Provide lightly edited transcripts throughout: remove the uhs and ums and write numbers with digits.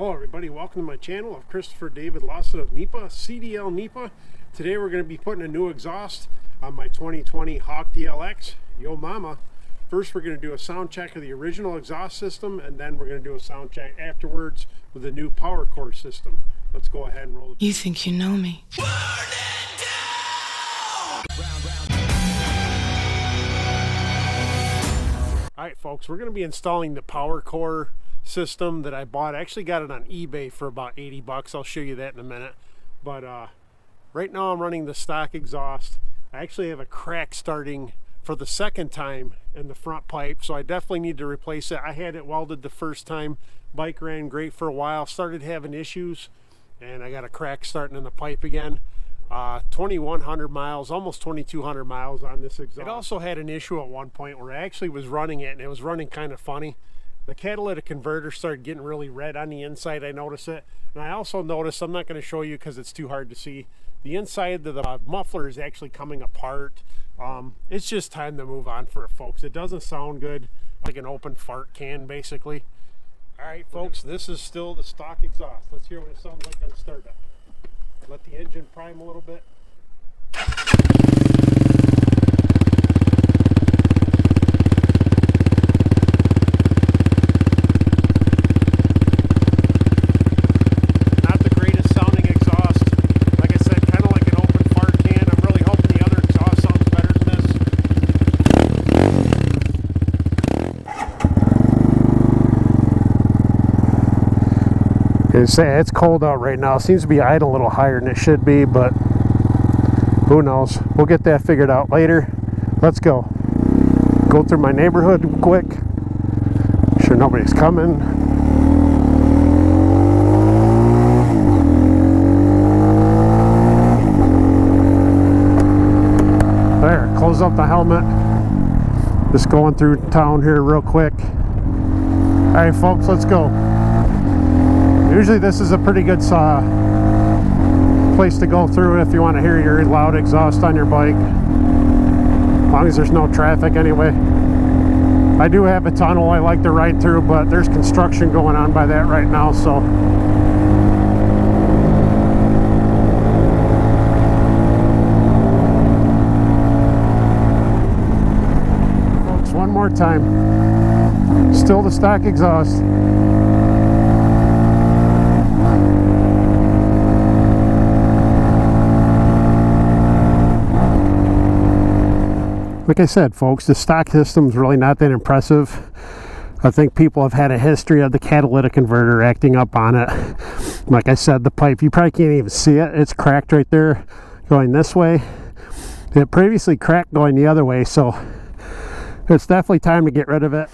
Hello everybody, welcome to my channel. I'm Christopher David Lawson of NEPA, CDL NEPA. Today we're going to be putting a new exhaust on my 2020 HAWK DLX. Yo mama. First we're going to do a sound check of the original exhaust system, and then we're going to do a sound check afterwards with the new power core system. Let's go ahead and roll it. You think you know me? Alright folks, we're going to be installing the power core system that I bought. I actually got it on eBay for about 80 bucks. I'll show you that in a minute. But right now I'm running the stock exhaust. I actually have a crack starting for the second time in the front pipe, so I definitely need to replace it. I had it welded the first time. Bike ran great for a while, started having issues, and I got a crack starting in the pipe again. 2,100 miles, almost 2,200 miles on this exhaust. It also had an issue at one point where I actually was running it, and it was running kind of funny. The catalytic converter started getting really red on the inside. I noticed it. And I also noticed, I'm not going to show you because it's too hard to see, the inside of the muffler is actually coming apart. It's just time to move on for it, folks. It doesn't sound good, like an open fart can, basically. All right, folks, this is still the stock exhaust. Let's hear what it sounds like on startup. Let the engine prime a little bit. It's cold out right now. It seems to be idle a little higher than it should be, but who knows? We'll get that figured out later. Let's go. Go through my neighborhood quick. Make sure nobody's coming. There, close up the helmet. Just going through town here real quick. All right, folks, let's go. Usually this is a pretty good place to go through if you want to hear your loud exhaust on your bike. As long as there's no traffic anyway. I do have a tunnel I like to ride through, but there's construction going on by that right now, so. Folks, one more time. Still the stock exhaust. Like I said, folks, the stock system is really not that impressive. I think people have had a history of the catalytic converter acting up on it. Like I said, the pipe, you probably can't even see it. It's cracked right there going this way. It previously cracked going the other way, so it's definitely time to get rid of it.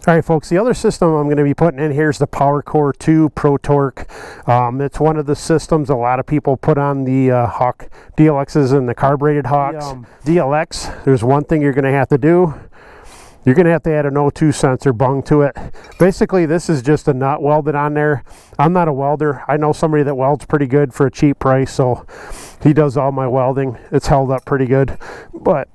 All right, folks, the other system I'm going to be putting in here is the Power Core 2 Pro Torque. It's one of the systems a lot of people put on the HAWK DLXs and the carbureted HAWKs. DLX, there's one thing you're going to have to do. You're going to have to add an O2 sensor bung to it. Basically, this is just a nut welded on there. I'm not a welder. I know somebody that welds pretty good for a cheap price, so he does all my welding. It's held up pretty good. But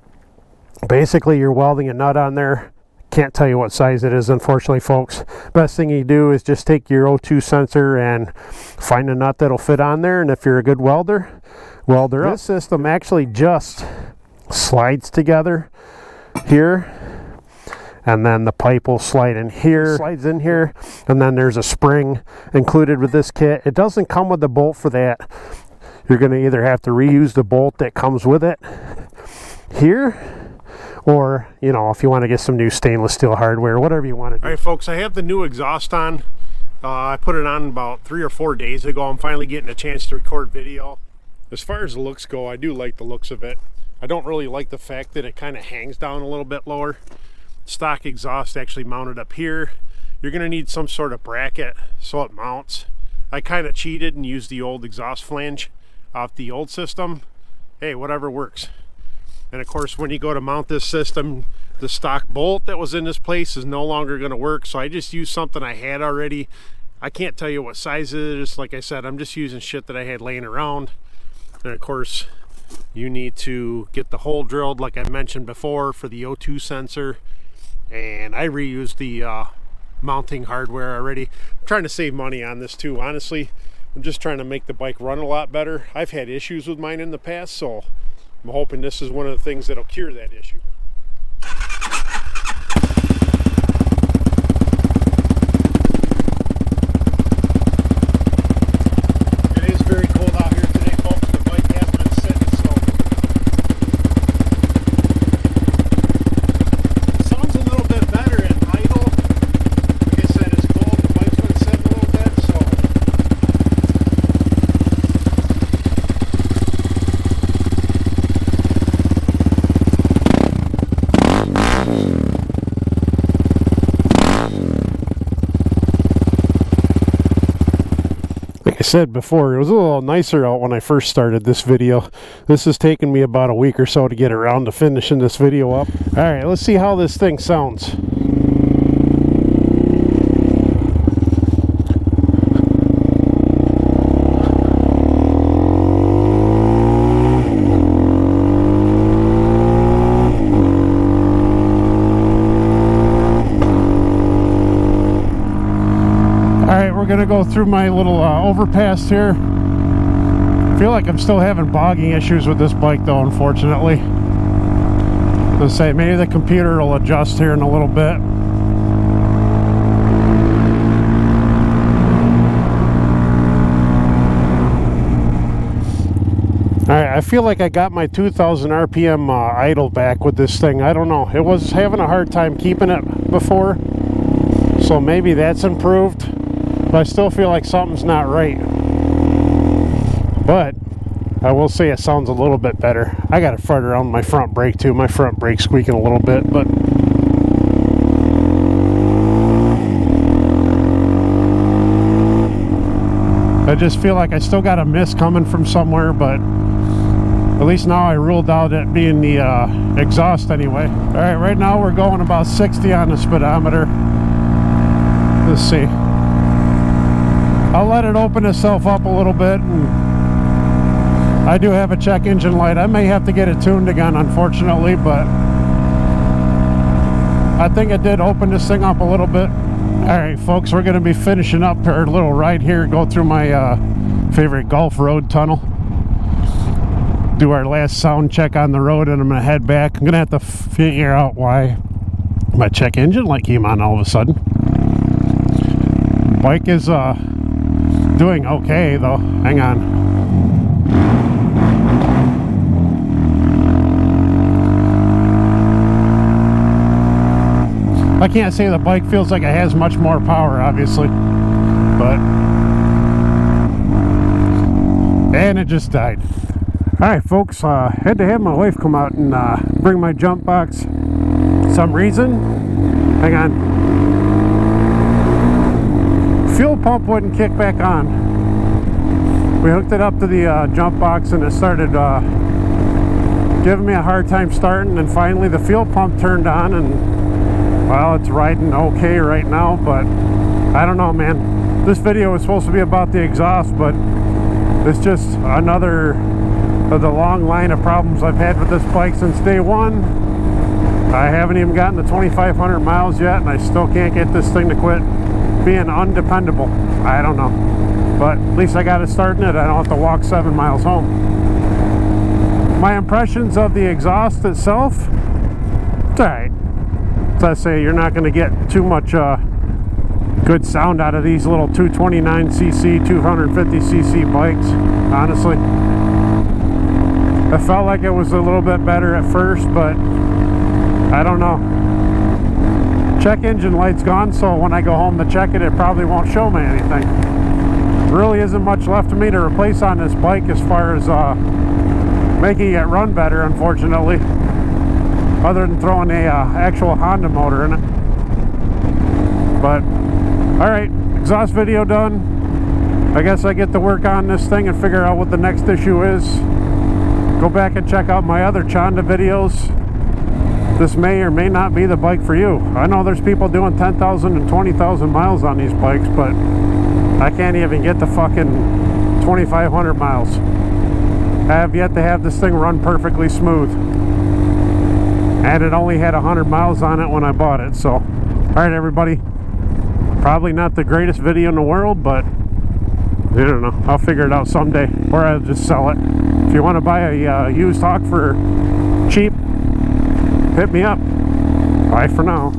basically, you're welding a nut on there. Can't tell you what size it is, unfortunately, folks. Best thing you do is just take your O2 sensor and find a nut that'll fit on there, and if you're a good welder, weld her up. This system actually just slides together here, and then the pipe will slide in here, slides in here, and then there's a spring included with this kit. It doesn't come with the bolt for that. You're going to either have to reuse the bolt that comes with it here, or, you know, if you want to get some new stainless steel hardware, whatever you want to do. All right, folks, I have the new exhaust on. I put it on about 3 or 4 days ago. I'm finally getting a chance to record video. As far as the looks go, I do like the looks of it. I don't really like the fact that it kind of hangs down a little bit lower. Stock exhaust actually mounted up here. You're going to need some sort of bracket so it mounts. I kind of cheated and used the old exhaust flange off the old system. Hey, whatever works. And of course, when you go to mount this system, the stock bolt that was in this place is no longer going to work. So I just used something I had already. I can't tell you what size it is. Like I said, I'm just using shit that I had laying around. And of course, you need to get the hole drilled, like I mentioned before, for the O2 sensor. And I reused the mounting hardware already. I'm trying to save money on this too, honestly. I'm just trying to make the bike run a lot better. I've had issues with mine in the past, so I'm hoping this is one of the things that'll cure that issue. It is very cold out here today, folks. The bike has been sitting, so it sounds a little bit better at idle. Like I said, it's cold. The bike's been sitting a little bit, so like I said before, it was a little nicer out when I first started this video. This has taken me about a week or so to get around to finishing this video up. Alright, let's see how this thing sounds. We're gonna go through my little overpass here. I feel like I'm still having bogging issues with this bike though, unfortunately. Let's say maybe the computer will adjust here in a little bit. Alright, I feel like I got my 2000 RPM idle back with this thing. I don't know, it was having a hard time keeping it before, so maybe that's improved. But I still feel like something's not right. But I will say it sounds a little bit better. I got to fart around my front brake too. My front brake's squeaking a little bit, but I just feel like I still got a miss coming from somewhere, but at least now I ruled out it being the exhaust anyway. Alright, right now we're going about 60 on the speedometer. Let's see. I'll let it open itself up a little bit, and I do have a check engine light. I may have to get it tuned again, unfortunately, but I think it did open this thing up a little bit. Alright folks, we're going to be finishing up our little ride here, go through my favorite Gulf Road tunnel, do our last sound check on the road, and I'm going to head back. I'm going to have to figure out why my check engine light came on all of a sudden. Bike is doing okay though. Hang on. I can't say the bike feels like it has much more power, obviously, but and it just died. Alright folks, had to have my wife come out and bring my jump box. Some reason, hang on, fuel pump wouldn't kick back on. We hooked it up to the jump box and it started giving me a hard time starting, and finally the fuel pump turned on, and well, it's riding okay right now, but I don't know, man. This video was supposed to be about the exhaust, but it's just another of the long line of problems I've had with this bike since day one. I haven't even gotten to 2,500 miles yet, and I still can't get this thing to quit being undependable. I don't know, but at least I got it starting it. I don't have to walk 7 miles home. My impressions of the exhaust itself, it's alright. As I say, you're not going to get too much good sound out of these little 229cc 250cc bikes, honestly. I felt like it was a little bit better at first, but I don't know. Check engine light's gone, so when I go home to check it, it probably won't show me anything. Really isn't much left for me to replace on this bike as far as making it run better, unfortunately, other than throwing a actual Honda motor in it. But alright, exhaust video done. I guess I get to work on this thing and figure out what the next issue is. Go back and check out my other Chonda videos. This may or may not be the bike for you. I know there's people doing 10,000 and 20,000 miles on these bikes, but I can't even get to fucking 2,500 miles. I have yet to have this thing run perfectly smooth. And it only had 100 miles on it when I bought it, so. Alright everybody, Probably not the greatest video in the world, but I don't know. I'll figure it out someday, or I'll just sell it. If you want to buy a used Hawk for cheap, hit me up. Bye for now.